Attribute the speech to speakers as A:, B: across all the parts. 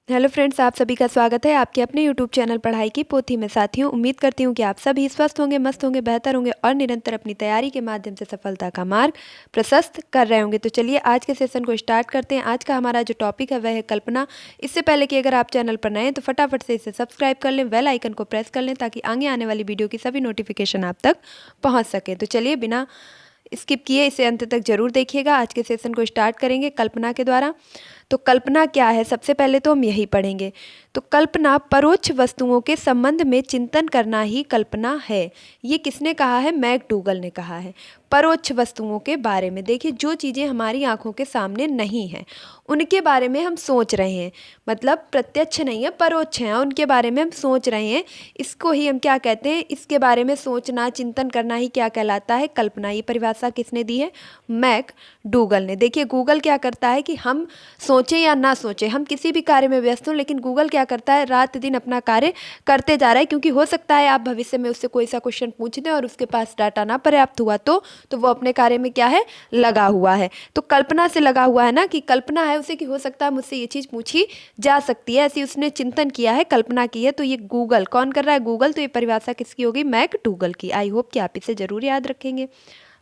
A: Hello friends, आप सभी का स्वागत है आपके अपने यूट्यूब चैनल पढ़ाई की पोथी में। साथियों, उम्मीद करती हूँ कि आप सभी स्वस्थ होंगे, मस्त होंगे, बेहतर होंगे और निरंतर अपनी तैयारी के माध्यम से सफलता का मार्ग प्रशस्त कर रहे होंगे। तो चलिए आज के सेशन को स्टार्ट करते हैं। आज का हमारा जो टॉपिक है वह है कल्पना। इससे पहले कि अगर आप चैनल पर नए हैं तो फटाफट से इसे सब्सक्राइब कर लें, बेल आइकन को प्रेस कर लें ताकि आगे आने वाली वीडियो की सभी नोटिफिकेशन आप तक पहुँच सके। तो चलिए बिना स्किप किए इसे अंत तक जरूर देखिएगा। आज के सेशन को स्टार्ट करेंगे कल्पना के द्वारा। तो कल्पना क्या है, सबसे पहले तो हम यही पढ़ेंगे। तो कल्पना परोक्ष वस्तुओं के संबंध में चिंतन करना ही कल्पना है। ये किसने कहा है? मैकडूगल ने कहा है। परोक्ष वस्तुओं के बारे में, देखिए जो चीज़ें हमारी आंखों के सामने नहीं हैं उनके बारे में हम सोच रहे हैं, मतलब प्रत्यक्ष नहीं है, परोक्ष हैं, उनके बारे में हम सोच रहे हैं। इसको ही हम क्या कहते हैं? इसके बारे में सोचना, चिंतन करना ही क्या कहलाता है? कल्पना। ये परिभाषा किसने दी है? मैकडूगल ने। देखिए गूगल क्या करता है कि हम सोचें या ना सोचें, हम किसी भी कार्य में व्यस्त हों, लेकिन गूगल क्या करता है? रात दिन अपना कार्य करते जा रहा है, क्योंकि हो सकता है आप भविष्य में उससे कोई सा क्वेश्चन पूछ दें और उसके पास डाटा ना पर्याप्त हुआ तो वो अपने कार्य में क्या है? लगा हुआ है। तो कल्पना से लगा हुआ है ना, कि कल्पना है उसे कि हो सकता है मुझसे ये चीज़ पूछी जा सकती है, ऐसी उसने चिंतन किया है, कल्पना की है। तो ये गूगल कौन कर रहा है? गूगल। तो ये परिभाषा किसकी होगी? मैकडूगल की। आई होप कि आप इसे जरूर याद रखेंगे।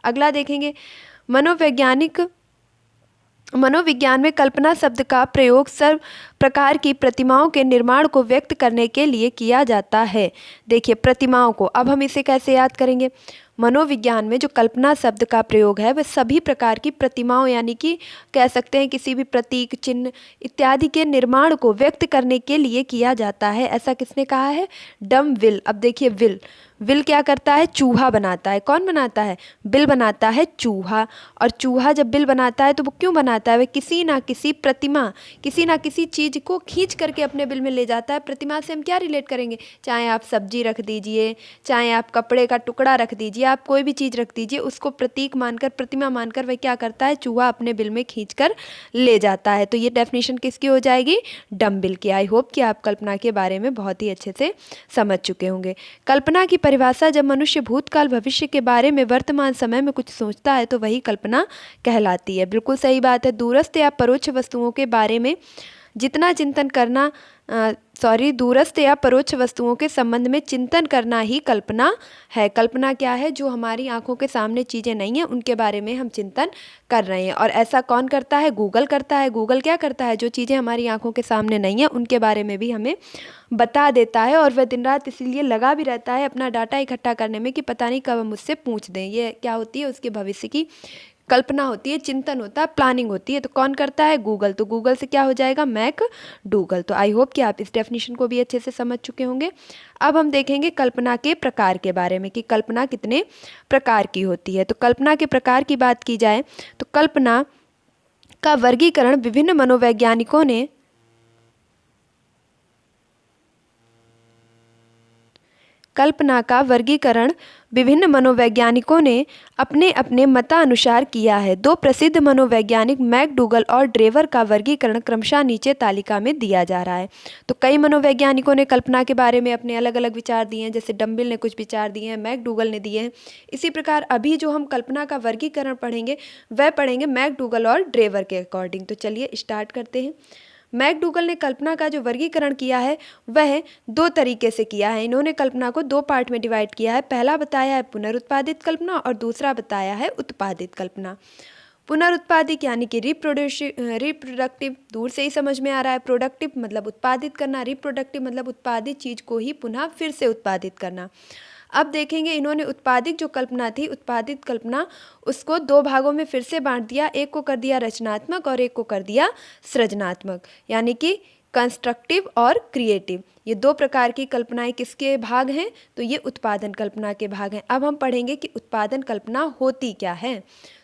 A: अगला देखेंगे, मनोवैज्ञानिक मनोविज्ञान में कल्पना शब्द का प्रयोग सर्व प्रकार की प्रतिमाओं के निर्माण को व्यक्त करने के लिए किया जाता है। देखिए प्रतिमाओं को, अब हम इसे कैसे याद करेंगे? मनोविज्ञान में जो कल्पना शब्द का प्रयोग है वह सभी प्रकार की प्रतिमाओं, यानी कि कह सकते हैं किसी भी प्रतीक, चिन्ह इत्यादि के निर्माण को व्यक्त करने के लिए किया जाता है। ऐसा किसने कहा है? डम विल। अब देखिए विल, विल क्या करता है? चूहा बनाता है। कौन बनाता है? बिल बनाता है चूहा। और चूहा जब बिल बनाता है तो वो क्यों बनाता है? वह किसी ना किसी प्रतिमा, किसी ना किसी चीज़ को खींच करके अपने बिल में ले जाता है। प्रतिमा से हम क्या रिलेट करेंगे? चाहे आप सब्जी रख दीजिए, चाहे आप कपड़े का टुकड़ा रख दीजिए, आप कोई भी चीज़ रख दीजिए, उसको प्रतीक मानकर, प्रतिमा मानकर वह क्या करता है? चूहा अपने बिल में खींच कर ले जाता है। तो ये डेफिनेशन किसकी हो जाएगी? डम्बिल की। आई होप कि आप कल्पना के बारे में बहुत ही अच्छे से समझ चुके होंगे। कल्पना की परिभाषा, जब मनुष्य भूतकाल भविष्य के बारे में वर्तमान समय में कुछ सोचता है तो वही कल्पना कहलाती है। बिल्कुल सही बात है। दूरस्थ या परोक्ष वस्तुओं के बारे में जितना चिंतन करना दूरस्थ या परोक्ष वस्तुओं के संबंध में चिंतन करना ही कल्पना है। कल्पना क्या है? जो हमारी आंखों के सामने चीज़ें नहीं हैं उनके बारे में हम चिंतन कर रहे हैं। और ऐसा कौन करता है? गूगल करता है। गूगल क्या करता है? जो चीज़ें हमारी आंखों के सामने नहीं हैं उनके बारे में भी हमें बता देता है। और वह दिन रात इसीलिए लगा भी रहता है अपना डाटा इकट्ठा करने में कि पता नहीं कब हम मुझसे पूछ दें। ये क्या होती है? उसके भविष्य की कल्पना होती है, चिंतन होता है, प्लानिंग होती है। तो कौन करता है? गूगल। तो गूगल से क्या हो जाएगा? मैकडूगल। तो आई होप कि आप इस डेफिनेशन को भी अच्छे से समझ चुके होंगे। अब हम देखेंगे कल्पना के प्रकार के बारे में कि कल्पना कितने प्रकार की होती है। तो कल्पना के प्रकार की बात की जाए तो कल्पना का वर्गीकरण विभिन्न मनोवैज्ञानिकों ने कल्पना का वर्गीकरण विभिन्न मनोवैज्ञानिकों ने अपने अपने मतानुसार किया है। दो प्रसिद्ध मनोवैज्ञानिक मैकडूगल और ड्रेवर का वर्गीकरण क्रमशः नीचे तालिका में दिया जा रहा है। तो कई मनोवैज्ञानिकों ने कल्पना के बारे में अपने अलग अलग विचार दिए हैं, जैसे डम्बिल ने कुछ विचार दिए हैं, मैकडूगल ने दिए हैं। इसी प्रकार अभी जो हम कल्पना का वर्गीकरण पढ़ेंगे वह पढ़ेंगे मैकडूगल और ड्रेवर के अकॉर्डिंग। तो चलिए स्टार्ट करते हैं। मैकडूगल ने कल्पना का जो वर्गीकरण किया है वह दो तरीके से किया है। इन्होंने कल्पना को दो पार्ट में डिवाइड किया है। पहला बताया है पुनरुत्पादित कल्पना और दूसरा बताया है उत्पादित कल्पना। पुनरुत्पादित यानी कि रिप्रोडक्टिव, दूर से ही समझ में आ रहा है। प्रोडक्टिव मतलब उत्पादित करना, रिप्रोडक्टिव मतलब उत्पादित चीज को ही पुनः फिर से उत्पादित करना। अब देखेंगे इन्होंने उत्पादित जो कल्पना थी, उत्पादित कल्पना, उसको दो भागों में फिर से बांट दिया। एक को कर दिया रचनात्मक और एक को कर दिया सृजनात्मक, यानी कि कंस्ट्रक्टिव और क्रिएटिव। ये दो प्रकार की कल्पनाएं किसके भाग हैं? तो ये उत्पादन कल्पना के भाग हैं। अब हम पढ़ेंगे कि उत्पादन कल्पना होती क्या है।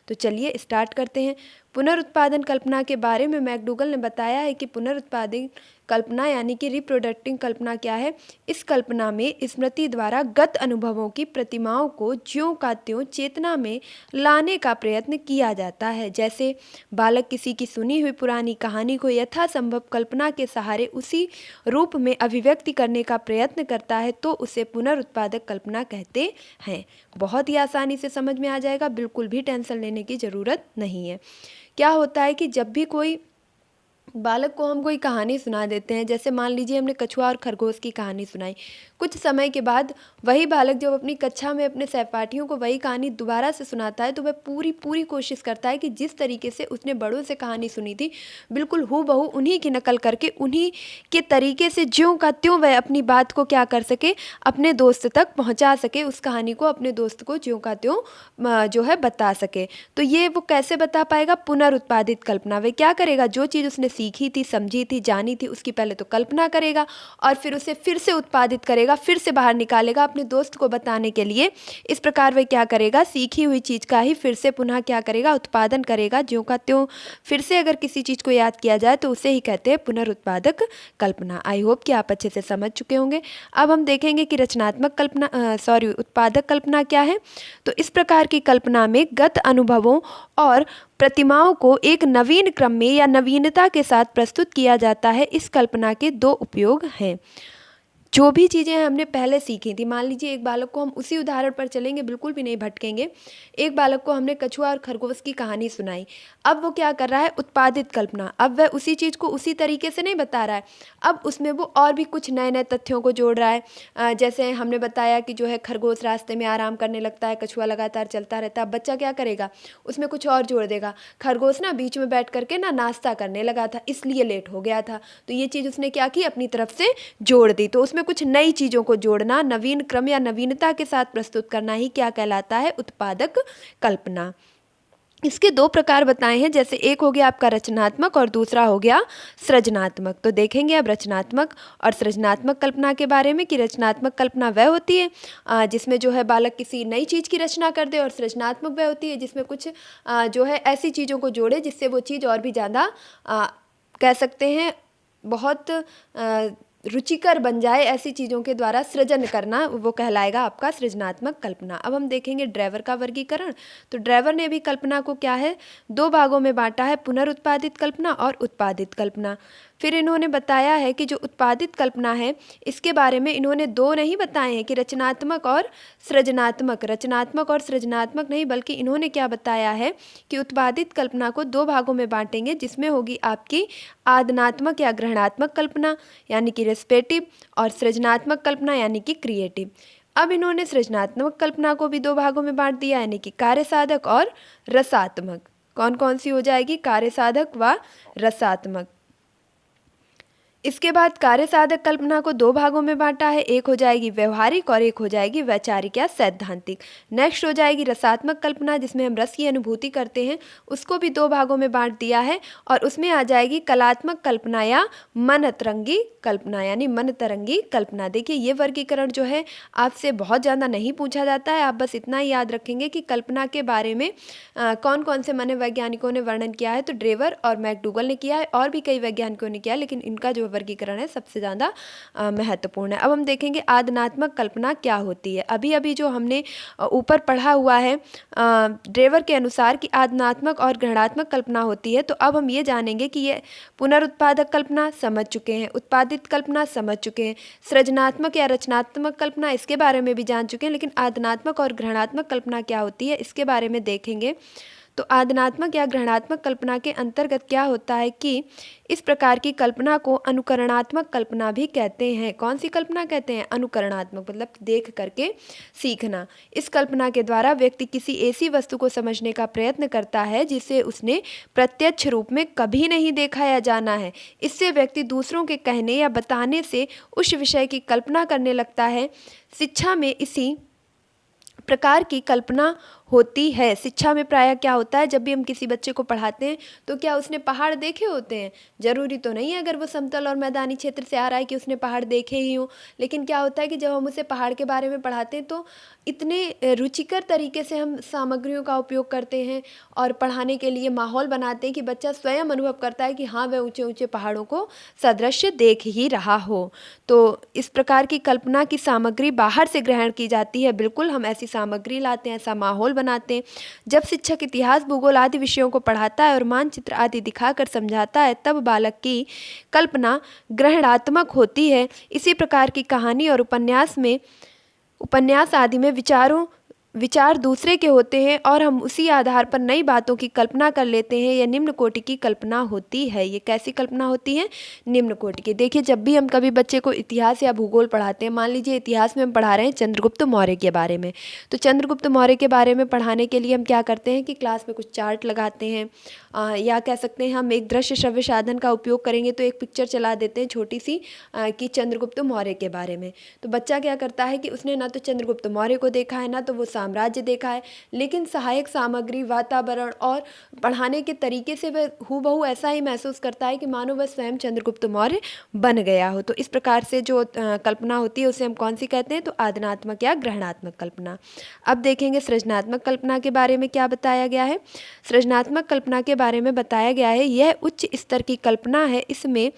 A: तो चलिए स्टार्ट करते हैं। पुनरुत्पादन कल्पना के बारे में मैकडूगल ने बताया है कि पुनरुत्पादन कल्पना यानी कि रिप्रोडक्टिंग कल्पना क्या है? इस कल्पना में स्मृति द्वारा गत अनुभवों की प्रतिमाओं को ज्यों का त्यों चेतना में लाने का प्रयत्न किया जाता है। जैसे बालक किसी की सुनी हुई पुरानी कहानी को यथासंभव कल्पना के सहारे उसी रूप में अभिव्यक्ति करने का प्रयत्न करता है, तो उसे पुनरुत्पादक कल्पना कहते हैं। बहुत ही आसानी से समझ में आ जाएगा, बिल्कुल भी टेंशन लेने की ज़रूरत नहीं है। क्या होता है कि जब भी कोई बालक को हम कोई कहानी सुना देते हैं, जैसे मान लीजिए हमने कछुआ और खरगोश की कहानी सुनाई। कुछ समय के बाद वही बालक जब अपनी कक्षा में अपने सहपाठियों को वही कहानी दोबारा से सुनाता है, तो वह पूरी पूरी कोशिश करता है कि जिस तरीके से उसने बड़ों से कहानी सुनी थी, बिल्कुल हूबहू उन्हीं की नकल करके, उन्हीं के तरीके से ज्यों का त्यों वह अपनी बात को क्या कर सके, अपने दोस्त तक पहुंचा सके, उस कहानी को अपने दोस्त को ज्यों का त्यों जो है बता सके। तो ये वो कैसे बता पाएगा? पुनरुत्पादित कल्पना। वह क्या करेगा? जो चीज़ उसने सीखी थी, समझी थी, जानी थी, उसकी पहले तो कल्पना करेगा और फिर उसे फिर से उत्पादित करेगा, फिर से बाहर निकालेगा अपने दोस्त को बताने के लिए। इस प्रकार वह क्या करेगा? सीखी हुई चीज़ का ही फिर से पुनः क्या करेगा? उत्पादन करेगा, ज्यों का त्यों। फिर से अगर किसी चीज़ को याद किया जाए तो उसे ही कहते हैं पुनरुत्पादक कल्पना। आई होप कि आप अच्छे से समझ चुके होंगे। अब हम देखेंगे कि रचनात्मक कल्पना उत्पादक कल्पना क्या है। तो इस प्रकार की कल्पना में गत अनुभवों और प्रतिमाओं को एक नवीन क्रम में या नवीनता के साथ प्रस्तुत किया जाता है। इस कल्पना के दो उपयोग हैं। जो भी चीज़ें हमने पहले सीखी थी, मान लीजिए एक बालक को, हम उसी उदाहरण पर चलेंगे, बिल्कुल भी नहीं भटकेंगे। एक बालक को हमने कछुआ और खरगोश की कहानी सुनाई। अब वो क्या कर रहा है? उत्पादित कल्पना। अब वह उसी चीज़ को उसी तरीके से नहीं बता रहा है, अब उसमें वो और भी कुछ नए नए तथ्यों को जोड़ रहा है। जैसे हमने बताया कि जो है खरगोश रास्ते में आराम करने लगता है, कछुआ लगातार चलता रहता है। अब बच्चा क्या करेगा? उसमें कुछ और जोड़ देगा। खरगोश ना बीच में बैठ करके ना नाश्ता करने लगा था, इसलिए लेट हो गया था। तो ये चीज़ उसने क्या की? अपनी तरफ से जोड़ दी। तो उसमें कुछ नई चीज़ों को जोड़ना, नवीन क्रम या नवीनता के साथ प्रस्तुत करना ही क्या कहलाता है? उत्पादक कल्पना। इसके दो प्रकार बताए हैं, जैसे एक हो गया आपका रचनात्मक और दूसरा हो गया सृजनात्मक। तो देखेंगे अब रचनात्मक और सृजनात्मक कल्पना के बारे में कि रचनात्मक कल्पना वह होती है जिसमें जो है बालक किसी नई चीज़ की रचना कर दे, और सृजनात्मक वह होती है जिसमें कुछ जो है ऐसी चीज़ों को जोड़े जिससे वो चीज़ और भी ज़्यादा कह सकते हैं बहुत रुचिकर बन जाए। ऐसी चीज़ों के द्वारा सृजन करना, वो कहलाएगा आपका सृजनात्मक कल्पना। अब हम देखेंगे ड्राइवर का वर्गीकरण। तो ड्राइवर ने भी कल्पना को क्या है? दो भागों में बांटा है, पुनरुत्पादित कल्पना और उत्पादित कल्पना। फिर इन्होंने बताया है कि जो उत्पादित कल्पना है, इसके बारे में इन्होंने दो नहीं बताए हैं कि रचनात्मक और सृजनात्मक। रचनात्मक और सृजनात्मक नहीं, बल्कि इन्होंने क्या बताया है कि उत्पादित कल्पना को दो भागों में बांटेंगे, जिसमें होगी आपकी आदनात्मक या ग्रहणात्मक कल्पना यानी कि रेस्पेटिव, और सृजनात्मक कल्पना यानी कि क्रिएटिव। अब इन्होंने सृजनात्मक कल्पना को भी दो भागों में बांट दिया, यानी कि कार्य साधक और रसात्मक। कौन कौन सी हो जाएगी? कार्य साधक व रसात्मक। इसके बाद कार्य साधक कल्पना को दो भागों में बांटा है, एक हो जाएगी व्यवहारिक और एक हो जाएगी वैचारिक या सैद्धांतिक। नेक्स्ट हो जाएगी रसात्मक कल्पना, जिसमें हम रस की अनुभूति करते हैं, उसको भी दो भागों में बांट दिया है। और उसमें आ जाएगी कलात्मक कल्पना या मनतरंगी कल्पना यानी मन तरंगी कल्पना। देखिए ये वर्गीकरण जो है आपसे बहुत ज़्यादा नहीं पूछा जाता है, आप बस इतना ही याद रखेंगे कि कल्पना के बारे में कौन कौन से मनोवैज्ञानिकों ने वर्णन किया है। तो ड्रेवर और मैकडूगल ने किया है, और भी कई वैज्ञानिकों ने किया है, लेकिन इनका जो वर्गीकरण है सबसे ज़्यादा महत्वपूर्ण है। अब हम देखेंगे आदनात्मक कल्पना क्या होती है। अभी अभी जो हमने ऊपर पढ़ा हुआ है ड्रेवर के अनुसार कि आदनात्मक और ग्रहणात्मक कल्पना होती है, तो अब हम ये जानेंगे कि ये पुनरुत्पादक कल्पना समझ चुके हैं, उत्पादित कल्पना समझ चुके हैं, सृजनात्मक या रचनात्मक कल्पना इसके बारे में भी जान चुके हैं, लेकिन आदनात्मक और ग्रहणात्मक कल्पना क्या होती है इसके बारे में देखेंगे। तो आदनात्मक या ग्रहणात्मक कल्पना के अंतर्गत क्या होता है कि इस प्रकार की कल्पना को अनुकरणात्मक कल्पना भी कहते हैं। कौन सी कल्पना कहते हैं? अनुकरणात्मक, मतलब देख करके सीखना। इस कल्पना के द्वारा व्यक्ति किसी ऐसी वस्तु को समझने का प्रयत्न करता है जिसे उसने प्रत्यक्ष रूप में कभी नहीं देखा या जाना है। इससे व्यक्ति दूसरों के कहने या बताने से उस विषय की कल्पना करने लगता है। शिक्षा में इसी प्रकार की कल्पना होती है। शिक्षा में प्रायः क्या होता है, जब भी हम किसी बच्चे को पढ़ाते हैं तो क्या उसने पहाड़ देखे होते हैं? ज़रूरी तो नहीं है अगर वो समतल और मैदानी क्षेत्र से आ रहा है कि उसने पहाड़ देखे ही हों, लेकिन क्या होता है कि जब हम उसे पहाड़ के बारे में पढ़ाते हैं तो इतने रुचिकर तरीके से हम सामग्रियों का उपयोग करते हैं और पढ़ाने के लिए माहौल बनाते हैं कि बच्चा स्वयं अनुभव करता है कि हाँ वह ऊंचे ऊंचे पहाड़ों को सदृश्य देख ही रहा हो। तो इस प्रकार की कल्पना की सामग्री बाहर से ग्रहण की जाती है। बिल्कुल हम ऐसी सामग्री लाते हैं, ऐसा माहौल बनाते हैं। जब शिक्षक इतिहास, भूगोल आदि विषयों को पढ़ाता है और मानचित्र आदि दिखाकर समझाता है, तब बालक की कल्पना ग्रहणात्मक होती है। इसी प्रकार की कहानी और उपन्यास आदि में विचारों विचार दूसरे के होते हैं और हम उसी आधार पर नई बातों की कल्पना कर लेते हैं, यह निम्न कोटि की कल्पना होती है। ये कैसी कल्पना होती है? निम्न कोटि की। देखिए, जब भी हम कभी बच्चे को इतिहास या भूगोल पढ़ाते हैं, मान लीजिए इतिहास में हम पढ़ा रहे हैं चंद्रगुप्त मौर्य के बारे में, तो चंद्रगुप्त मौर्य के बारे में पढ़ाने के लिए हम क्या करते हैं कि क्लास में कुछ चार्ट लगाते हैं, या कह सकते हैं हम एक दृश्य श्रव्य साधन का उपयोग करेंगे तो एक पिक्चर चला देते हैं छोटी सी, कि चंद्रगुप्त मौर्य के बारे में। तो बच्चा क्या करता है कि उसने ना तो चंद्रगुप्त मौर्य को देखा है, ना तो वो साम्राज्य देखा है, लेकिन सहायक सामग्री, वातावरण और पढ़ाने के तरीके से वह हूबहू ऐसा ही महसूस करता है कि मानो वह स्वयं चंद्रगुप्त मौर्य बन गया हो। तो इस प्रकार से जो कल्पना होती है उसे हम कौन सी कहते हैं? तो आदनात्मक या ग्रहणात्मक कल्पना। अब देखेंगे सृजनात्मक कल्पना के बारे में क्या बताया गया है। सृजनात्मक कल्पना के बारे में बताया गया है, यह उच्च स्तर की कल्पना है। इसमें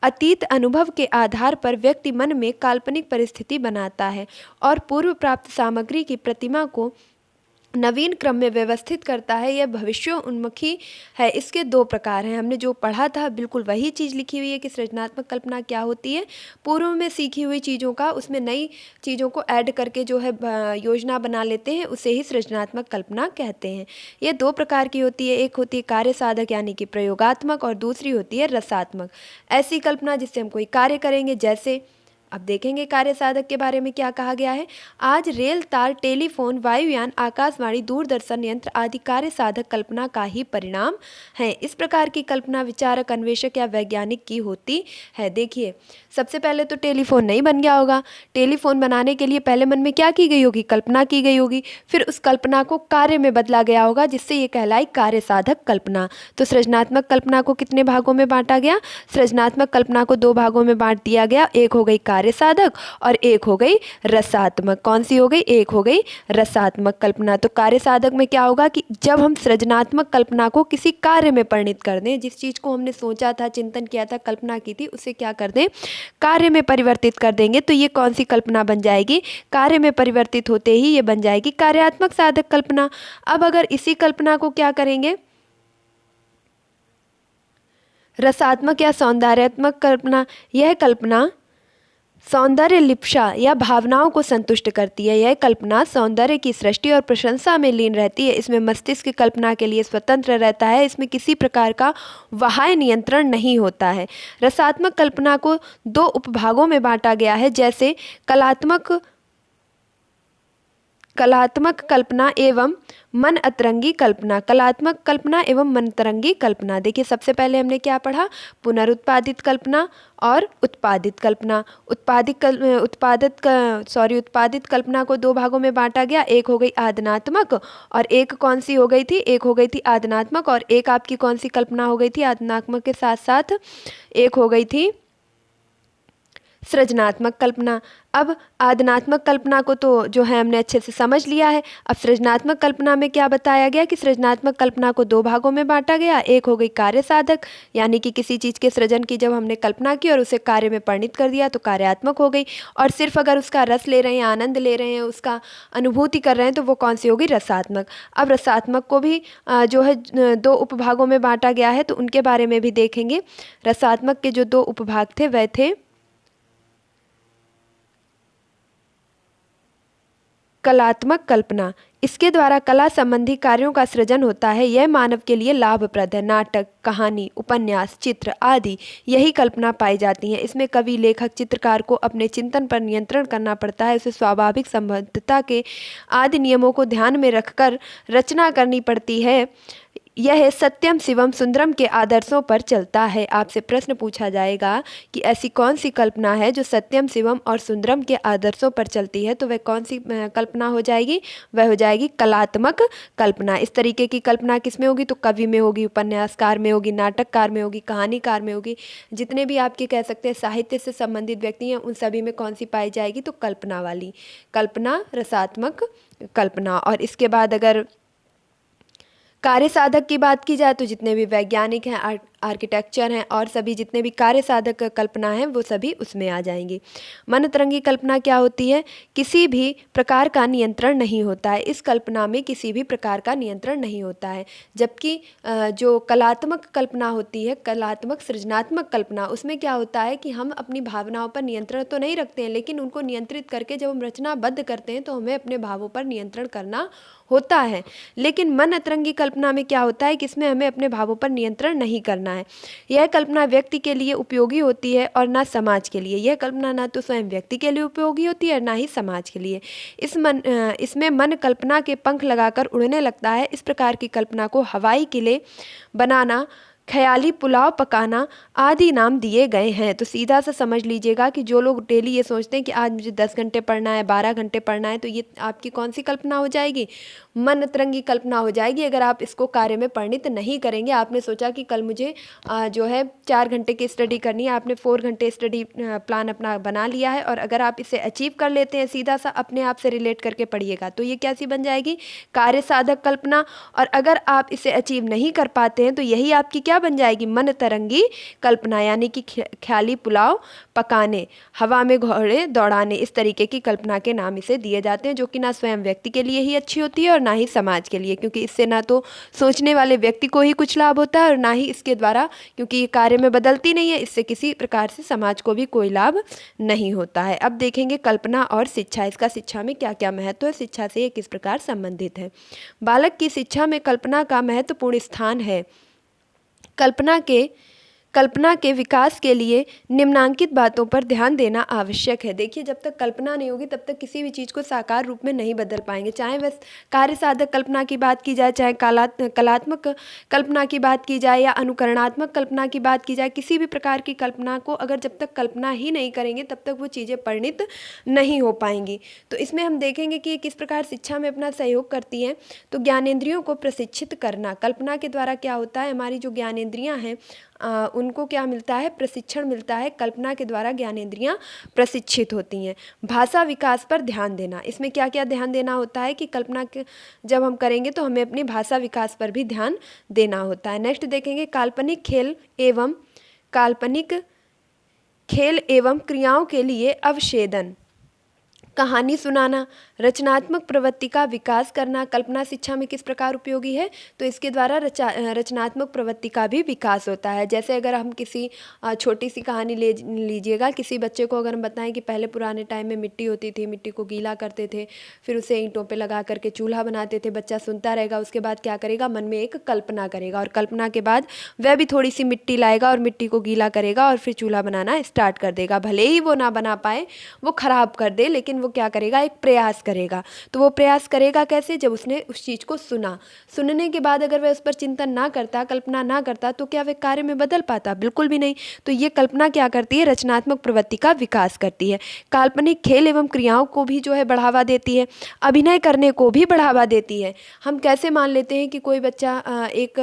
A: अतीत अनुभव के आधार पर व्यक्ति मन में काल्पनिक परिस्थिति बनाता है और पूर्व प्राप्त सामग्री की प्रतिमा को नवीन क्रम में व्यवस्थित करता है। यह भविष्योन्मुखी है। इसके दो प्रकार हैं। हमने जो पढ़ा था बिल्कुल वही चीज़ लिखी हुई है कि सृजनात्मक कल्पना क्या होती है। पूर्व में सीखी हुई चीज़ों का उसमें नई चीज़ों को ऐड करके जो है योजना बना लेते हैं, उसे ही सृजनात्मक कल्पना कहते हैं। ये दो प्रकार की होती है। एक होती है कार्य साधक यानी कि प्रयोगात्मक, और दूसरी होती है रसात्मक। ऐसी कल्पना जिससे हम कोई कार्य करेंगे, जैसे अब देखेंगे कार्य साधक के बारे में क्या कहा गया है। आज रेल, तार, टेलीफोन, वायुयान, आकाशवाणी, दूरदर्शन यंत्र आदि कार्य साधक कल्पना का ही परिणाम है। इस प्रकार की कल्पना विचारक, अन्वेषक या वैज्ञानिक की होती है। देखिए, सबसे पहले तो टेलीफोन नहीं बन गया होगा। टेलीफोन बनाने के लिए पहले मन में क्या की गई होगी? कल्पना की गई होगी। फिर उस कल्पना को कार्य में बदला गया होगा, जिससे ये कहलाई कार्य साधक कल्पना। तो सृजनात्मक कल्पना को कितने भागों में बांटा गया? सृजनात्मक कल्पना को दो भागों में बांट दिया गया। एक हो गई कार्य साधक और एक हो गई रसात्मक। कौन सी हो गई? एक हो गई रसात्मक कल्पना। तो कार्य साधक में क्या होगा कि जब हम सृजनात्मक कल्पना को किसी कार्य में परिणित कर दें, जिस चीज़ को हमने सोचा था, चिंतन किया था, कल्पना की थी, उसे क्या कर दें? कार्य में परिवर्तित कर देंगे। तो ये कौन सी कल्पना बन जाएगी? कार्य में परिवर्तित होते ही ये बन जाएगी कार्यात्मक साधक कल्पना। अब अगर इसी कल्पना को क्या करेंगे? रसात्मक या सौंदर्यात्मक कल्पना। यह कल्पना सौंदर्य लिप्सा या भावनाओं को संतुष्ट करती है। यह कल्पना सौंदर्य की सृष्टि और प्रशंसा में लीन रहती है। इसमें मस्तिष्क कल्पना के लिए स्वतंत्र रहता है। इसमें किसी प्रकार का बाह्य नियंत्रण नहीं होता है। रसात्मक कल्पना को दो उपभागों में बांटा गया है, जैसे कलात्मक कल्पना एवं मन अतरंगी कल्पना। कलात्मक कल्पना एवं मन तरंगी कल्पना। देखिए, सबसे पहले हमने क्या पढ़ा? पुनरुत्पादित कल्पना और उत्पादित कल्पना। उत्पादित कल्पना को दो भागों में बांटा गया। एक हो गई आदनात्मक और एक कौन सी हो गई थी? एक हो गई थी आदनात्मक, और एक आपकी कौन सी कल्पना हो गई थी? आदनात्मक के साथ साथ एक हो गई थी सृजनात्मक कल्पना। अब आदनात्मक कल्पना को तो जो है हमने अच्छे से समझ लिया है। अब सृजनात्मक कल्पना में क्या बताया गया कि सृजनात्मक कल्पना को दो भागों में बांटा गया। एक हो गई कार्य साधक, यानी कि किसी चीज़ के सृजन की जब हमने कल्पना की और उसे कार्य में परिणित कर दिया तो कार्यात्मक हो गई। और सिर्फ अगर उसका रस ले रहे हैं, आनंद ले रहे हैं, उसका अनुभूति कर रहे हैं, तो वो कौन सी होगी? रसात्मक। अब रसात्मक को भी जो है दो उपभागों में बांटा गया है, तो उनके बारे में भी देखेंगे। रसात्मक के जो दो उपभाग थे वह थे कलात्मक कल्पना। इसके द्वारा कला संबंधी कार्यों का सृजन होता है। यह मानव के लिए लाभप्रद है। नाटक, कहानी, उपन्यास, चित्र आदि यही कल्पना पाई जाती हैं। इसमें कवि, लेखक, चित्रकार को अपने चिंतन पर नियंत्रण करना पड़ता है। उसे स्वाभाविक संबद्धता के आदि नियमों को ध्यान में रखकर रचना करनी पड़ती है। यह सत्यम शिवम सुंदरम के आदर्शों पर चलता है। आपसे प्रश्न पूछा जाएगा कि ऐसी कौन सी कल्पना है जो सत्यम शिवम और सुंदरम के आदर्शों पर चलती है, तो वह कौन सी कल्पना हो जाएगी? वह हो जाएगी कलात्मक कल्पना। इस तरीके की कल्पना किस में होगी? तो कवि में होगी, उपन्यासकार में होगी, नाटककार में होगी, कहानीकार में होगी। जितने भी आपके कह सकते हैं साहित्य से संबंधित व्यक्ति हैं, उन सभी में कौन सी पाई जाएगी? तो कल्पना वाली कल्पना, रसात्मक कल्पना। और इसके बाद अगर कार्य साधक की बात की जाए तो जितने भी वैज्ञानिक हैं, आर्किटेक्चर हैं और सभी जितने भी कार्य साधक कल्पना हैं वो सभी उसमें आ जाएंगी। मनतरंगी कल्पना क्या होती है? किसी भी प्रकार का नियंत्रण नहीं होता है। इस कल्पना में किसी भी प्रकार का नियंत्रण नहीं होता है। जबकि जो कलात्मक कल्पना होती है, कलात्मक सृजनात्मक कल्पना, उसमें क्या होता है कि हम अपनी भावनाओं पर नियंत्रण तो नहीं रखते हैं, लेकिन उनको नियंत्रित करके जब हम रचनाबद्ध करते हैं तो हमें अपने भावों पर नियंत्रण करना होता है। लेकिन मन अतरंगी कल्पना में क्या होता है कि इसमें हमें अपने भावों पर नियंत्रण नहीं करना है। यह कल्पना व्यक्ति के लिए उपयोगी होती है और ना समाज के लिए। यह कल्पना ना तो स्वयं व्यक्ति के लिए उपयोगी होती है और ना ही समाज के लिए। इसमें मन कल्पना के पंख लगाकर उड़ने लगता है। इस प्रकार की कल्पना को हवाई किले बनाना, ख्याली पुलाव पकाना आदि नाम दिए गए हैं। तो सीधा सा समझ लीजिएगा कि जो लोग डेली ये सोचते हैं कि आज मुझे 10 घंटे पढ़ना है, 12 घंटे पढ़ना है, तो ये आपकी कौन सी कल्पना हो जाएगी? मन अतरंगी कल्पना हो जाएगी। अगर आप इसको कार्य में परिणित नहीं करेंगे, आपने सोचा कि कल मुझे जो है 4 घंटे की स्टडी करनी है, आपने 4 घंटे स्टडी प्लान अपना बना लिया है और अगर आप इसे अचीव कर लेते हैं, सीधा सा अपने आप से रिलेट करके पढ़िएगा, तो ये कैसी बन जाएगी? कार्य साधक कल्पना। और अगर आप इसे अचीव नहीं कर पाते हैं तो यही आपकी क्या बन जाएगी? मन तरंगी कल्पना, यानी कि ख्याली पुलाव पकाने, हवा में घोड़े दौड़ाने, इस तरीके की कल्पना के नाम इसे दिए जाते हैं, जो कि ना स्वयं व्यक्ति के लिए ही अच्छी होती है और ना ही समाज के लिए, क्योंकि इससे ना तो सोचने वाले व्यक्ति को ही कुछ लाभ होता है और ना ही इसके द्वारा, क्योंकि ये कार्य में बदलती नहीं है, इससे किसी प्रकार से समाज को भी कोई लाभ नहीं होता है। अब देखेंगे कल्पना और शिक्षा, इसका शिक्षा में क्या क्या महत्व है, शिक्षा से ये किस प्रकार संबंधित है। बालक की शिक्षा में कल्पना का महत्वपूर्ण स्थान है। कल्पना के विकास के लिए निम्नांकित बातों पर ध्यान देना आवश्यक है। देखिए, जब तक कल्पना नहीं होगी तब तक किसी भी चीज़ को साकार रूप में नहीं बदल पाएंगे। चाहे वह कार्य साधक कल्पना की बात की जाए, चाहे कलात्मक कल्पना की बात की जाए या अनुकरणात्मक कल्पना की बात की जाए, किसी भी प्रकार की कल्पना को अगर जब तक कल्पना ही नहीं करेंगे तब तक वो चीज़ें परिणित नहीं हो पाएंगी। तो इसमें हम देखेंगे कि ये किस प्रकार शिक्षा में अपना सहयोग करती हैं। तो ज्ञानेंद्रियों को प्रशिक्षित करना, कल्पना के द्वारा क्या होता है, हमारी जो ज्ञानेंद्रियाँ हैं उनको क्या मिलता है? प्रशिक्षण मिलता है। कल्पना के द्वारा ज्ञानेंद्रियां प्रशिक्षित होती हैं। भाषा विकास पर ध्यान देना, इसमें क्या क्या ध्यान देना होता है कि कल्पना के जब हम करेंगे तो हमें अपनी भाषा विकास पर भी ध्यान देना होता है। नेक्स्ट देखेंगे काल्पनिक खेल एवं क्रियाओं के लिए अवशेदन, कहानी सुनाना, रचनात्मक प्रवृत्ति का विकास करना। कल्पना शिक्षा में किस प्रकार उपयोगी है? तो इसके द्वारा रचनात्मक प्रवृत्ति का भी विकास होता है। जैसे अगर हम किसी छोटी सी कहानी ले लीजिएगा, किसी बच्चे को अगर हम बताएं कि पहले पुराने टाइम में मिट्टी होती थी, मिट्टी को गीला करते थे, फिर उसे ईंटों पे लगा करके चूल्हा बनाते थे, बच्चा सुनता रहेगा, उसके बाद क्या करेगा? मन में एक कल्पना करेगा और कल्पना के बाद वह भी थोड़ी सी मिट्टी लाएगा और मिट्टी को गीला करेगा और फिर चूल्हा बनाना स्टार्ट कर देगा। भले ही वो ना बना पाए, वो खराब कर दे, लेकिन वो क्या करेगा? एक प्रयास करेगा। तो वो प्रयास करेगा कैसे? जब उसने उस चीज़ को सुना। सुनने के बाद अगर वह उस पर चिंतन ना करता, कल्पना ना करता, तो क्या वह कार्य में बदल पाता? बिल्कुल भी नहीं। तो ये कल्पना क्या करती है? रचनात्मक प्रवृत्ति का विकास करती है। काल्पनिक खेल एवं क्रियाओं को भी जो है बढ़ावा देती है, अभिनय करने को भी बढ़ावा देती है। हम कैसे मान लेते हैं कि कोई बच्चा एक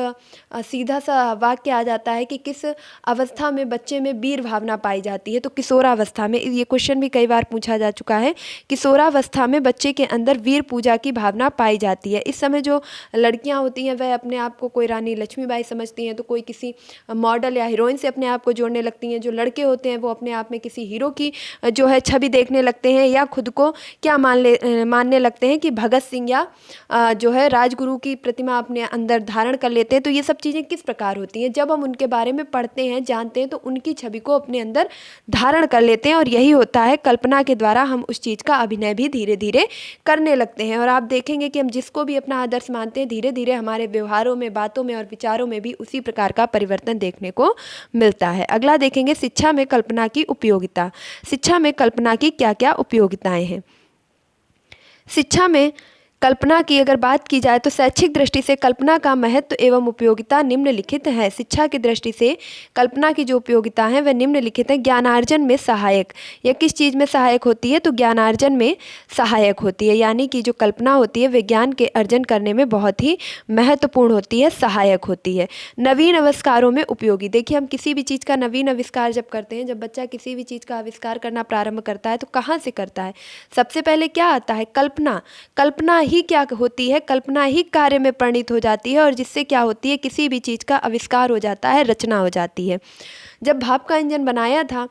A: सीधा सा वाक्य आ जाता है कि किस अवस्था में बच्चे में वीर भावना पाई जाती है? तो किशोरावस्था में। ये क्वेश्चन भी कई बार पूछा जा चुका है। किशोरावस्था में बच्चे के अंदर वीर पूजा की भावना पाई जाती है। इस समय जो लड़कियां होती हैं वह अपने आप को कोई रानी लक्ष्मीबाई समझती हैं, तो कोई किसी मॉडल या हीरोइन से अपने आप को जोड़ने लगती हैं। जो लड़के होते हैं वो अपने आप में किसी हीरो की जो है छवि देखने लगते हैं, या खुद को क्या मानने लगते हैं कि भगत सिंह या जो है राजगुरु की प्रतिमा अपने अंदर धारण कर लेते हैं। तो ये सब चीज़ें किस प्रकार होती हैं? जब हम उनके बारे में पढ़ते हैं, जानते हैं, तो उनकी छवि को अपने अंदर धारण कर लेते हैं और यही होता है कल्पना के द्वारा हम उस चीज़ का अभिनय भी धीरे धीरे करने लगते हैं। और आप देखेंगे कि हम जिसको भी अपना आदर्श मानते हैं, धीरे धीरे हमारे व्यवहारों में, बातों में और विचारों में भी उसी प्रकार का परिवर्तन देखने को मिलता है। अगला देखेंगे शिक्षा में कल्पना की उपयोगिता। शिक्षा में कल्पना की क्या क्या उपयोगिताएं हैं? शिक्षा में कल्पना की अगर बात की जाए तो शैक्षिक दृष्टि से कल्पना का महत्व एवं उपयोगिता निम्नलिखित है। शिक्षा की दृष्टि से कल्पना की जो उपयोगिता है वह निम्नलिखित है। ज्ञानार्जन में सहायक, यह किस चीज़ में सहायक होती है? तो ज्ञानार्जन में सहायक होती है, यानी कि जो कल्पना होती है विज्ञान के अर्जन करने में बहुत ही महत्वपूर्ण होती है, सहायक होती है। नवीन आविष्कारों में उपयोगी। देखिए, हम किसी भी चीज़ का नवीन आविष्कार जब करते हैं, जब बच्चा किसी भी चीज़ का आविष्कार करना प्रारंभ करता है तो कहाँ से करता है? सबसे पहले क्या आता है? कल्पना ही क्या होती है, कल्पना ही कार्य में परिणित हो जाती है और जिससे क्या होती है, किसी भी चीज़ का आविष्कार हो जाता है, रचना हो जाती है। जब भाप का इंजन बनाया था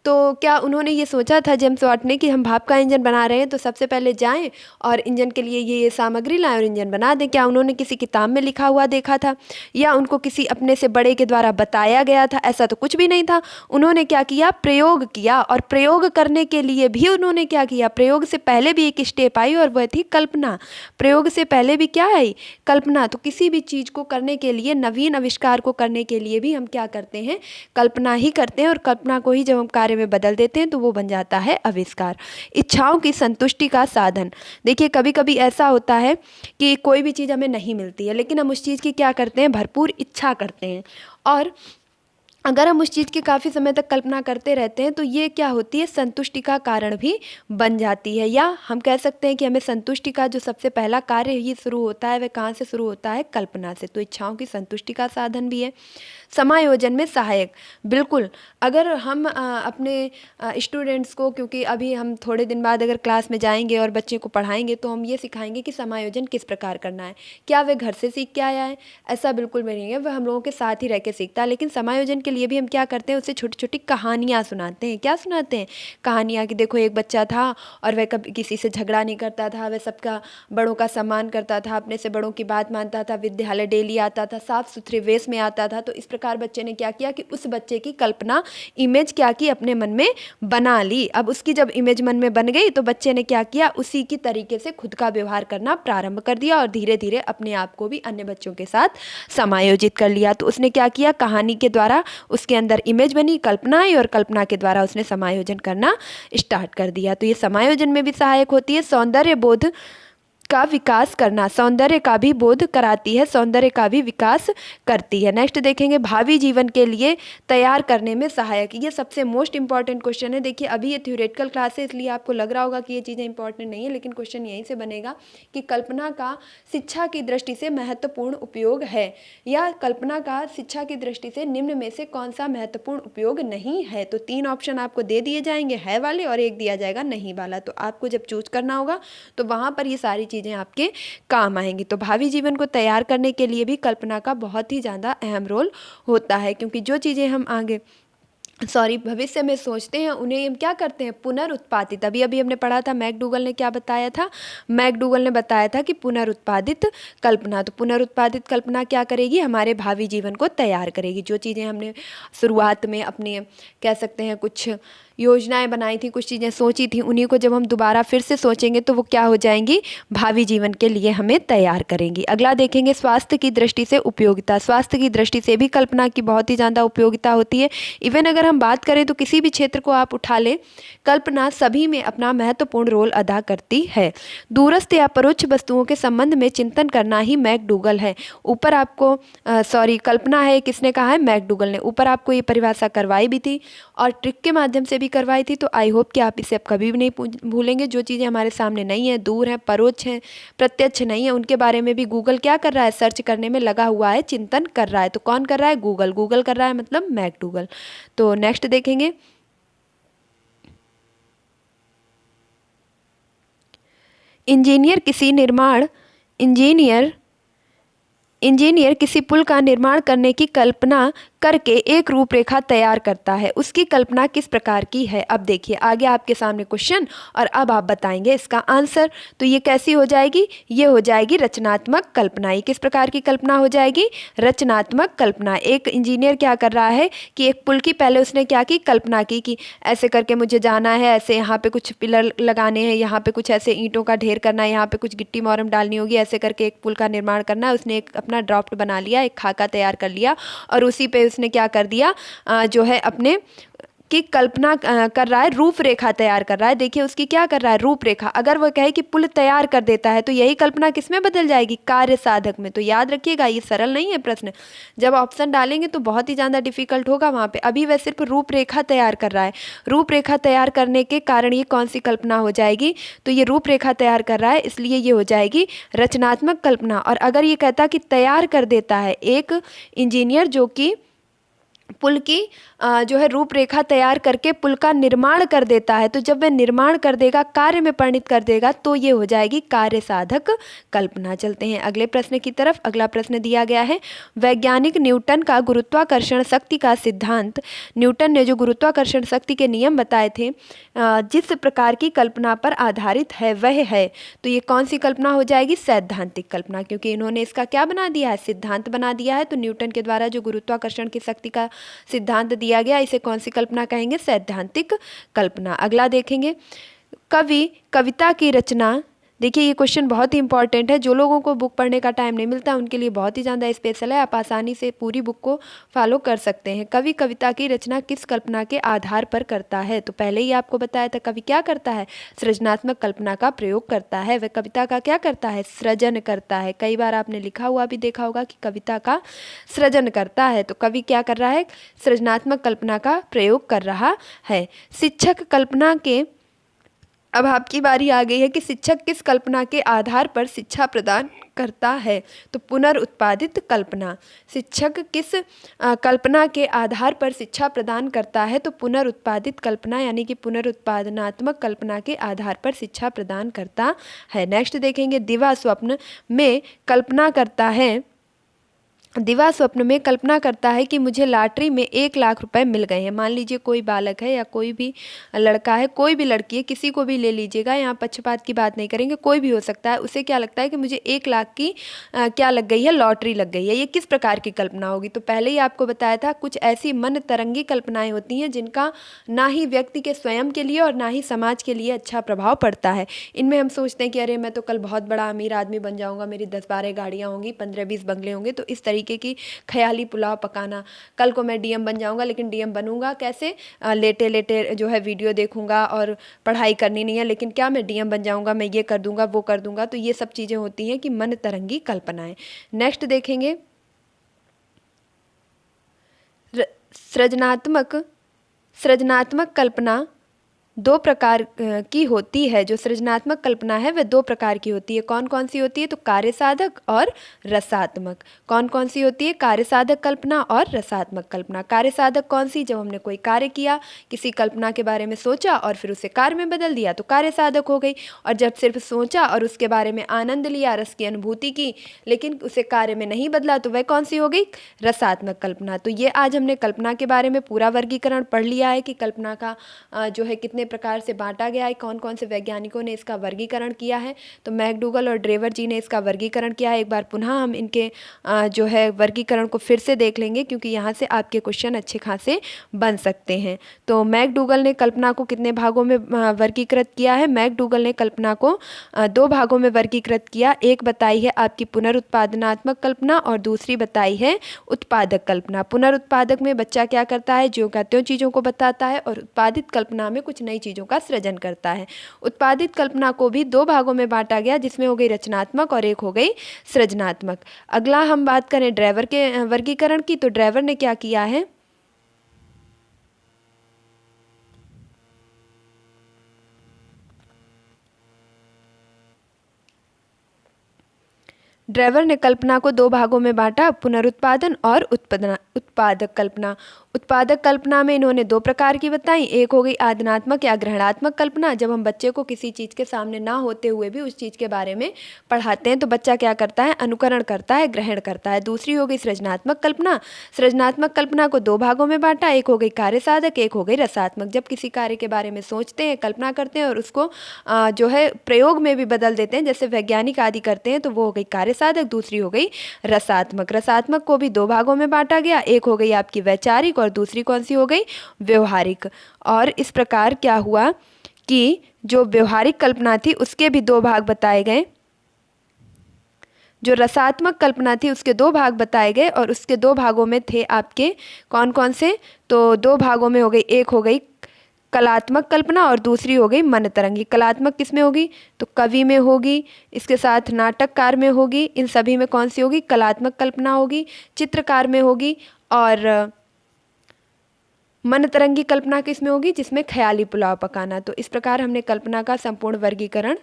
A: तो क्या उन्होंने ये सोचा था जेम्स वाट ने कि हम भाप का इंजन बना रहे हैं तो सबसे पहले जाएं और इंजन के लिए ये सामग्री लाएं और इंजन बना दें? क्या उन्होंने किसी किताब में लिखा हुआ देखा था या उनको किसी अपने से बड़े के द्वारा बताया गया था? ऐसा तो कुछ भी नहीं था। उन्होंने क्या किया, प्रयोग किया, और प्रयोग करने के लिए भी उन्होंने क्या किया, प्रयोग से पहले भी एक स्टेप आई और वह थी कल्पना। प्रयोग से पहले भी क्या आई, कल्पना। तो किसी भी चीज़ को करने के लिए, नवीन आविष्कार को करने के लिए भी हम क्या करते हैं, कल्पना ही करते हैं, और कल्पना को ही जब हम कार्य में बदल देते हैं तो वो बन जाता है आविष्कार। इच्छाओं की संतुष्टि का साधन। देखिए कभी कभी ऐसा होता है कि कोई भी चीज़ हमें नहीं मिलती है, लेकिन हम उस चीज़ की क्या करते हैं, भरपूर इच्छा करते हैं, और अगर हम उस चीज़ की काफ़ी समय तक कल्पना करते रहते हैं तो ये क्या होती है, संतुष्टि का कारण भी बन जाती है। या हम कह सकते हैं कि हमें संतुष्टि का जो सबसे पहला कार्य ही शुरू होता है, वह कहाँ से शुरू होता है, कल्पना से। तो इच्छाओं की संतुष्टि का साधन भी है। समायोजन में सहायक। बिल्कुल, अगर हम अपने स्टूडेंट्स को, क्योंकि अभी हम थोड़े दिन बाद अगर क्लास में जाएंगे और बच्चे को पढ़ाएंगे तो हम ये सिखाएंगे कि समायोजन किस प्रकार करना है। क्या वे घर से सीख के आया है? ऐसा बिल्कुल भी नहीं है, वह हम लोगों के साथ ही रह के सीखता है। लेकिन समायोजन के लिए भी हम क्या करते हैं, उसे छोटी छोटी कहानियाँ सुनाते हैं। क्या सुनाते हैं? कहानियाँ, कि देखो एक बच्चा था और वह कभी किसी से झगड़ा नहीं करता था, वह सबका, बड़ों का सम्मान करता था, अपने से बड़ों की बात मानता था, विद्यालय डेली आता था, साफ सुथरे वेश में आता था। तो इस प्रकार बच्चे ने क्या किया कि उस बच्चे की कल्पना, इमेज क्या की, अपने मन में बना ली। अब उसकी जब इमेज मन में बन गई तो बच्चे ने क्या किया, उसी की तरीके से खुद का व्यवहार करना प्रारंभ कर दिया और धीरे धीरे अपने आप को भी अन्य बच्चों के साथ समायोजित कर लिया। तो उसने क्या किया, कहानी के द्वारा उसके अंदर इमेज बनी, कल्पना आई, और कल्पना के द्वारा उसने समायोजन करना स्टार्ट कर दिया। तो ये समायोजन में भी सहायक होती है। सौंदर्य बोध का विकास करना, सौंदर्य का भी बोध कराती है, सौंदर्य का भी विकास करती है। नेक्स्ट देखेंगे, भावी जीवन के लिए तैयार करने में सहायक। ये सबसे मोस्ट इंपॉर्टेंट क्वेश्चन है। देखिए अभी ये थ्योरेटिकल क्लास है, इसलिए आपको लग रहा होगा कि ये चीज़ें इंपॉर्टेंट नहीं है, लेकिन क्वेश्चन यहीं से बनेगा कि कल्पना का शिक्षा की दृष्टि से महत्वपूर्ण उपयोग है, या कल्पना का शिक्षा की दृष्टि से निम्न में से कौन सा महत्वपूर्ण उपयोग नहीं है। तो 3 ऑप्शन आपको दे दिए जाएंगे, है वाले, और एक दिया जाएगा नहीं वाला। तो आपको जब चूज करना होगा तो वहाँ पर ये सारी चीज़ें आपके काम आएंगी। तो भावी जीवन को तैयार करने के लिए भी कल्पना का बहुत ही ज़्यादा अहम रोल होता है, क्योंकि जो चीज़ें हम आगे भविष्य में सोचते हैं उन्हें हम क्या करते हैं, पुनरुत्पादित। अभी अभी हमने पढ़ा था, मैकडूगल ने क्या बताया था, मैकडूगल ने बताया था कि पुनरुत्पादित कल्पना। तो पुनरुत्पादित कल्पना क्या करेगी, हमारे भावी जीवन को तैयार करेगी। जो चीज़ें हमने शुरुआत में अपने, कह सकते हैं, कुछ योजनाएं बनाई थी, कुछ चीज़ें सोची थी, उन्हीं को जब हम दोबारा फिर से सोचेंगे तो वो क्या हो जाएंगी, भावी जीवन के लिए हमें तैयार करेंगी। अगला देखेंगे, स्वास्थ्य की दृष्टि से उपयोगिता। स्वास्थ्य की दृष्टि से भी कल्पना की बहुत ही ज़्यादा उपयोगिता होती है। इवन अगर हम बात करें तो किसी भी क्षेत्र को आप उठा लें, कल्पना सभी में अपना महत्वपूर्ण रोल अदा करती है। दूरस्थ या परोक्ष वस्तुओं के संबंध में चिंतन करना ही मैकडूगल है। ऊपर आपको कल्पना है, किसने कहा है, मैकडूगल ने। ऊपर आपको ये परिभाषा करवाई भी थी और ट्रिक के माध्यम से भी करवाई थी। तो आई होप कि आप इसे अब कभी भी नहीं भूलेंगे। जो चीज़ें हमारे सामने नहीं है, दूर हैं, परोक्ष हैं, प्रत्यक्ष नहीं है, उनके बारे में भी गूगल क्या कर रहा है, सर्च करने में लगा हुआ है, चिंतन कर रहा है। तो कौन कर रहा है, गूगल। गूगल कर रहा है मतलब मैकडूगल। तो नेक्स्ट देखेंगे, इंजीनियर किसी पुल का निर्माण करने की कल्पना करके एक रूपरेखा तैयार करता है। उसकी कल्पना किस प्रकार की है। अब देखिए आगे आपके सामने क्वेश्चन और अब आप बताएंगे इसका आंसर। तो ये कैसी हो जाएगी, ये हो जाएगी रचनात्मक कल्पना। ये किस प्रकार की कल्पना हो जाएगी, रचनात्मक कल्पना। एक इंजीनियर क्या कर रहा है कि एक पुल की पहले उसने क्या की, कल्पना की कि ऐसे करके मुझे जाना है, ऐसे यहाँ पे कुछ पिलर लगाने हैं, यहाँ पे कुछ ऐसे ईंटों का ढेर करना है, यहाँ पे कुछ गिट्टी मोरम डालनी होगी, ऐसे करके एक पुल का निर्माण करना है। उसने एक अपना ड्राफ्ट बना लिया, एक खाका तैयार कर लिया और उसी पे उसने क्या कर दिया, जो है अपने की कल्पना कर रहा है, रूपरेखा तैयार कर रहा है। देखिए उसकी क्या कर रहा है, रूपरेखा। अगर वो कहे कि पुल तैयार कर देता है तो यही कल्पना किस में बदल जाएगी, कार्य साधक में। तो याद रखिएगा ये सरल नहीं है प्रश्न, जब ऑप्शन डालेंगे तो बहुत ही ज़्यादा डिफिकल्ट होगा वहाँ पे। अभी वह सिर्फ रूपरेखा तैयार कर रहा है। रूपरेखा तैयार करने के कारण ये कौन सी कल्पना हो जाएगी, तो ये रूपरेखा तैयार कर रहा है, इसलिए ये हो जाएगी रचनात्मक कल्पना। और अगर ये कहता कि तैयार कर देता है एक इंजीनियर जो कि पुल की जो है रूपरेखा तैयार करके पुल का निर्माण कर देता है। तो जब वह निर्माण कर देगा, कार्य में परिणित कर देगा, तो ये हो जाएगी कार्य साधक कल्पना। चलते हैं अगले प्रश्न की तरफ। अगला प्रश्न दिया गया है, वैज्ञानिक न्यूटन का गुरुत्वाकर्षण शक्ति का सिद्धांत, न्यूटन ने जो गुरुत्वाकर्षण शक्ति के नियम बताए थे, जिस प्रकार की कल्पना पर आधारित है वह है। तो ये कौन सी कल्पना हो जाएगी? सैद्धांतिक कल्पना, क्योंकि इन्होंने इसका क्या बना दिया है? सिद्धांत बना दिया है। तो न्यूटन के द्वारा जो गुरुत्वाकर्षण की शक्ति का सिद्धांत दिया गया, इसे कौन सी कल्पना कहेंगे? सैद्धांतिक कल्पना। अगला देखेंगे, कवि कविता की रचना। देखिए ये क्वेश्चन बहुत ही इंपॉर्टेंट है। जो लोगों को बुक पढ़ने का टाइम नहीं मिलता उनके लिए बहुत ही ज़्यादा स्पेशल है। आप आसानी से पूरी बुक को फॉलो कर सकते हैं। कवि कविता की रचना किस कल्पना के आधार पर करता है? तो पहले ही आपको बताया था, कवि क्या करता है? सृजनात्मक कल्पना का प्रयोग करता है। वह कविता का क्या करता है? सृजन करता है। कई बार आपने लिखा हुआ भी देखा होगा कि कविता का सृजन करता है। तो कवि क्या कर रहा है? सृजनात्मक कल्पना का प्रयोग कर रहा है। शिक्षक कल्पना के, अब आपकी बारी आ गई है कि शिक्षक किस कल्पना के आधार पर शिक्षा प्रदान करता है? तो पुनरुत्पादित कल्पना। शिक्षक किस कल्पना के आधार पर शिक्षा प्रदान करता है? तो पुनरुत्पादित कल्पना, यानी कि पुनरुत्पादनात्मक कल्पना के आधार पर शिक्षा प्रदान करता है। नेक्स्ट देखेंगे, दिवा स्वप्न में कल्पना करता है, दिवा स्वप्न में कल्पना करता है कि मुझे लॉटरी में 1 लाख रुपए मिल गए हैं। मान लीजिए कोई बालक है या कोई भी लड़का है, कोई भी लड़की है, किसी को भी ले लीजिएगा, यहाँ पक्षपात की बात नहीं करेंगे, कोई भी हो सकता है। उसे क्या लगता है कि मुझे 1 लाख की क्या लग गई है? लॉटरी लग गई है। ये किस प्रकार की कल्पना होगी? तो पहले ही आपको बताया था, कुछ ऐसी मन तरंगी कल्पनाएं होती हैं जिनका ना ही व्यक्ति के स्वयं के लिए और ना ही समाज के लिए अच्छा प्रभाव पड़ता है। इनमें हम सोचते हैं कि अरे मैं तो कल बहुत बड़ा अमीर आदमी बन जाऊँगा, मेरी 10-12 गाड़ियाँ होंगी, 15-20 बंगले होंगे। तो इस तरीके की ख्याली पुलाव पकाना। कल को मैं डीएम बन जाऊंगा, लेकिन डीएम बनूंगा कैसे? लेटे लेटे जो है वीडियो देखूंगा और पढ़ाई करनी नहीं है, लेकिन क्या मैं डीएम बन जाऊंगा, मैं ये कर दूंगा, वो कर दूंगा। तो ये सब चीज़ें होती हैं कि मन तरंगी कल्पनाएं। नेक्स्ट देखेंगे, सृजनात्मक सृजनात्मक कल्पना 2 प्रकार की होती है। जो सृजनात्मक कल्पना है वह 2 प्रकार की होती है। कौन कौन सी होती है? तो कार्य साधक और रसात्मक। कौन कौन सी होती है? कार्य साधक कल्पना और रसात्मक कल्पना। कार्य साधक कौन सी? जब हमने कोई कार्य किया, किसी कल्पना के बारे में सोचा और फिर उसे कार्य में बदल दिया, तो कार्य साधक हो गई। और जब सिर्फ सोचा और उसके बारे में आनंद लिया, रस की अनुभूति की, लेकिन उसे कार्य में नहीं बदला, तो वह कौन सी हो गई? रसात्मक कल्पना। तो ये आज हमने कल्पना के बारे में पूरा वर्गीकरण पढ़ लिया है कि कल्पना का जो है कितने प्रकार से बांटा गया है, कौन कौन से वैज्ञानिकों ने इसका वर्गीकरण किया है। तो मैकडूगल और ड्रेवर जी ने इसका वर्गीकरण किया है। एक बार पुनः हम इनके जो है वर्गीकरण को फिर से देख लेंगे, क्योंकि यहाँ से आपके क्वेश्चन अच्छे खासे बन सकते हैं। तो मैकडूगल ने कल्पना को कितने भागों में वर्गीकृत किया है? मैकडूगल ने कल्पना को 2 भागों में वर्गीकृत किया। एक बताई है आपकी पुनरुत्पादनात्मक कल्पना और दूसरी बताई है उत्पादक कल्पना। पुनरुत्पादक में बच्चा क्या करता है? जो का त्यों चीज़ों को बताता है, और उत्पादित कल्पना में कुछ नई चीज़ों का सृजन करता है। उत्पादित कल्पना को भी 2 भागों में बांटा गया, जिसमें हो गई रचनात्मक और एक हो गई सृजनात्मक। अगला हम बात करें ड्रेवर के वर्गीकरण की, तो ड्रेवर ने क्या किया है? ड्रेवर ने कल्पना को 2 भागों में बांटा, पुनरुत्पादन और उत्पादक कल्पना। उत्पादक कल्पना में इन्होंने 2 प्रकार की बताई। एक हो गई आदनात्मक या ग्रहणात्मक कल्पना, जब हम बच्चे को किसी चीज़ के सामने ना होते हुए भी उस चीज़ के बारे में पढ़ाते हैं, तो बच्चा क्या करता है? अनुकरण करता है, ग्रहण करता है। दूसरी हो गई सृजनात्मक कल्पना। सृजनात्मक कल्पना को 2 भागों में बांटा, एक हो गई कार्य साधक, एक हो गई रसात्मक। जब किसी कार्य के बारे में सोचते हैं, कल्पना करते हैं और उसको जो है प्रयोग में भी बदल देते हैं, जैसे वैज्ञानिक आदि करते हैं, तो वो हो गई कार्य साधक, दूसरी हो गई रसात्मक। रसात्मक को भी 2 भागों में बांटा गया, एक हो गई आपकी वैचारिक और दूसरी कौन सी हो गई? व्यवहारिक। और इस प्रकार क्या हुआ कि जो व्यवहारिक कल्पना थी उसके भी 2 भाग बताए गए, जो रसात्मक कल्पना थी उसके 2 भाग बताए गए, और उसके 2 भागों में थे आपके कौन कौन से? तो 2 भागों में हो गई, एक हो गई कलात्मक कल्पना और दूसरी हो गई मन तरंगी। कलात्मक किस में होगी? तो कवि में होगी, इसके साथ नाटककार में होगी। इन सभी में कौन सी होगी? कलात्मक कल्पना होगी। चित्रकार में होगी, और मन तरंगी कल्पना किस में होगी? जिसमें ख्याली पुलाव पकाना। तो इस प्रकार हमने कल्पना का संपूर्ण वर्गीकरण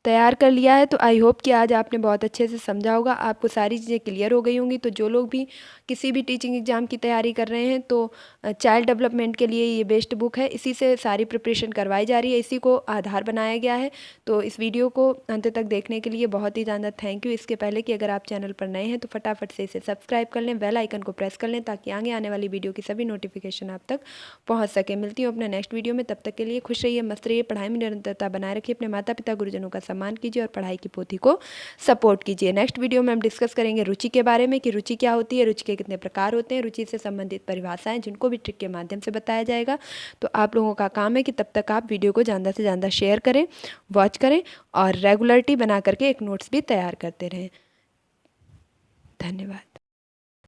A: तैयार कर लिया है। तो आई होप कि आज आपने बहुत अच्छे से समझा होगा, आपको सारी चीज़ें क्लियर हो गई होंगी। तो जो लोग भी किसी भी टीचिंग एग्ज़ाम की तैयारी कर रहे हैं तो चाइल्ड डेवलपमेंट के लिए ये बेस्ट बुक है, इसी से सारी प्रिपरेशन करवाई जा रही है, इसी को आधार बनाया गया है। तो इस वीडियो को अंत तक देखने के लिए बहुत ही ज़्यादा थैंक यू। इसके पहले कि अगर आप चैनल पर नए हैं तो फटाफट से इसे सब्सक्राइब कर लें, बेल आइकन को प्रेस कर लें ताकि आगे आने वाली वीडियो की सभी नोटिफिकेशन आप तक पहुँच सके। मिलती हूँ अपने नेक्स्ट वीडियो में, तब तक के लिए खुश रहिए, मस्त रहिए, पढ़ाई में निरंतरता बनाए रखिए, अपने माता पिता गुरुजनों का सम्मान कीजिए और पढ़ाई की पोथी को सपोर्ट कीजिए। नेक्स्ट वीडियो में हम डिस्कस करेंगे रुचि के बारे में कि रुचि क्या होती है, रुचि के कितने प्रकार होते हैं, रुचि से संबंधित परिभाषाएं जिनको भी ट्रिक के माध्यम से बताया जाएगा। तो आप लोगों का काम है कि तब तक आप वीडियो को ज़्यादा से ज़्यादा शेयर करें, वॉच करें और रेगुलरिटी बना करके एक नोट्स भी तैयार करते रहें। धन्यवाद।